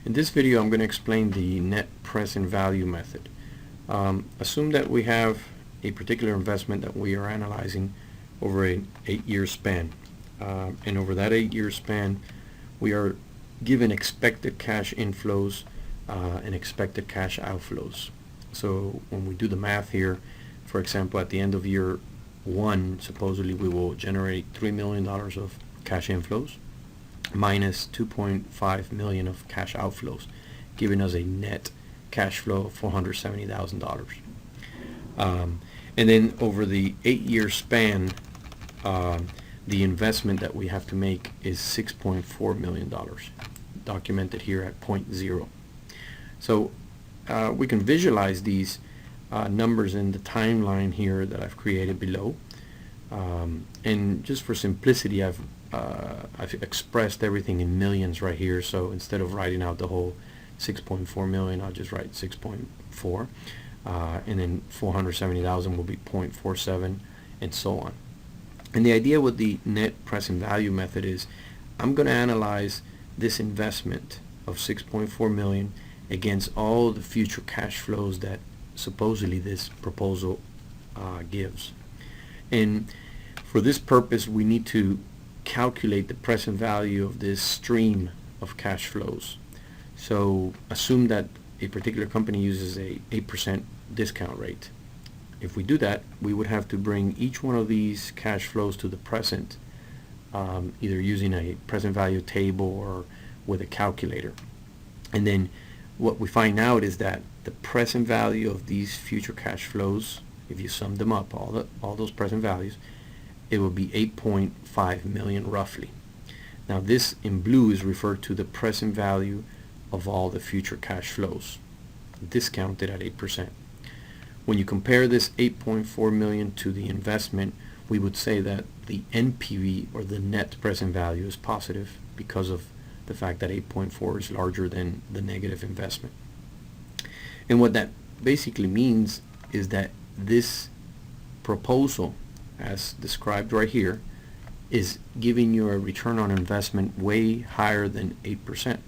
In this video I'm going to explain the net present value method. Assume that we have a particular investment that we are analyzing over an 8-year span. And over that 8-year span we are given expected cash inflows and expected cash outflows. So when we do the math here, for example, at the end of year 1, supposedly we will generate $3 million of cash inflows minus $2.5 million of cash outflows, giving us a net cash flow of $470,000. And then over the 8-year span, the investment that we have to make is $6.4 million, documented here at 0.0. So we can visualize these numbers in the timeline here that I've created below. And just for simplicity, I've expressed everything in millions right here. So instead of writing out the whole 6.4 million, I'll just write 6.4, and then 470,000 will be 0.47, and so on. And the idea with the net present value method is I'm going to analyze this investment of 6.4 million against all the future cash flows that supposedly this proposal gives. And for this purpose, we need to calculate the present value of this stream of cash flows. So assume that a particular company uses a 8% discount rate. If we do that, we would have to bring each one of these cash flows to the present, either using a present value table or with a calculator. And then what we find out is that the present value of these future cash flows, if you sum them up, all those present values, it will be 8.5 million roughly. Now this in blue is referred to the present value of all the future cash flows, discounted at 8%. When you compare this 8.4 million to the investment, we would say that the NPV, or the net present value, is positive because of the fact that 8.4 is larger than the negative investment. And what that basically means is that this proposal, as described right here, is giving you a return on investment way higher than 8%,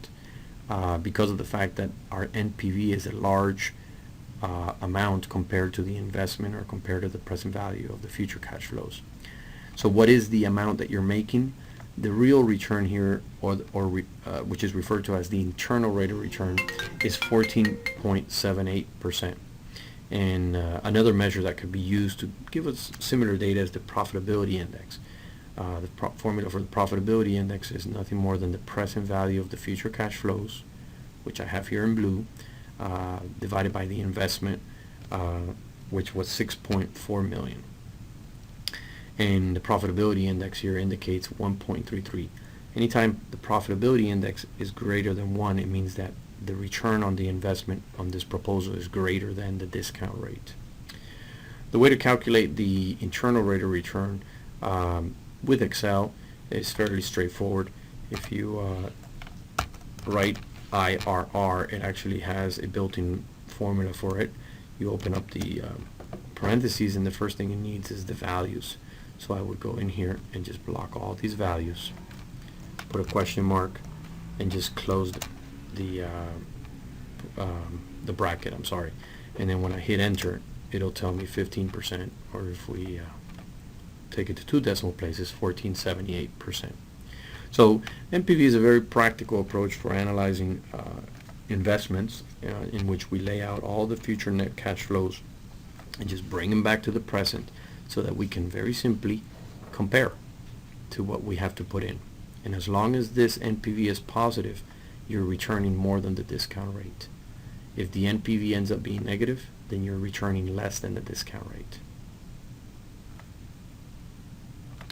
because of the fact that our NPV is a large amount compared to the investment or compared to the present value of the future cash flows. So what is the amount that you're making? The real return here, which is referred to as the internal rate of return, is 14.78%. And another measure that could be used to give us similar data is the profitability index. The formula for the profitability index is nothing more than the present value of the future cash flows, which I have here in blue, divided by the investment, which was 6.4 million. And the profitability index here indicates 1.33. Anytime the profitability index is greater than 1, it means that the return on the investment on this proposal is greater than the discount rate. The way to calculate the internal rate of return with Excel is fairly straightforward. If you write IRR, it actually has a built-in formula for it. You open up the parentheses, and the first thing it needs is the values. So I would go in here and just block all these values, put a question mark, and just close the bracket, I'm sorry. And then when I hit enter, it'll tell me 15%, or if we take it to 2 decimal places, 14.78%. So NPV is a very practical approach for analyzing investments, in which we lay out all the future net cash flows and just bring them back to the present, so that we can very simply compare to what we have to put in. And as long as this NPV is positive, you're returning more than the discount rate. If the NPV ends up being negative, then you're returning less than the discount rate.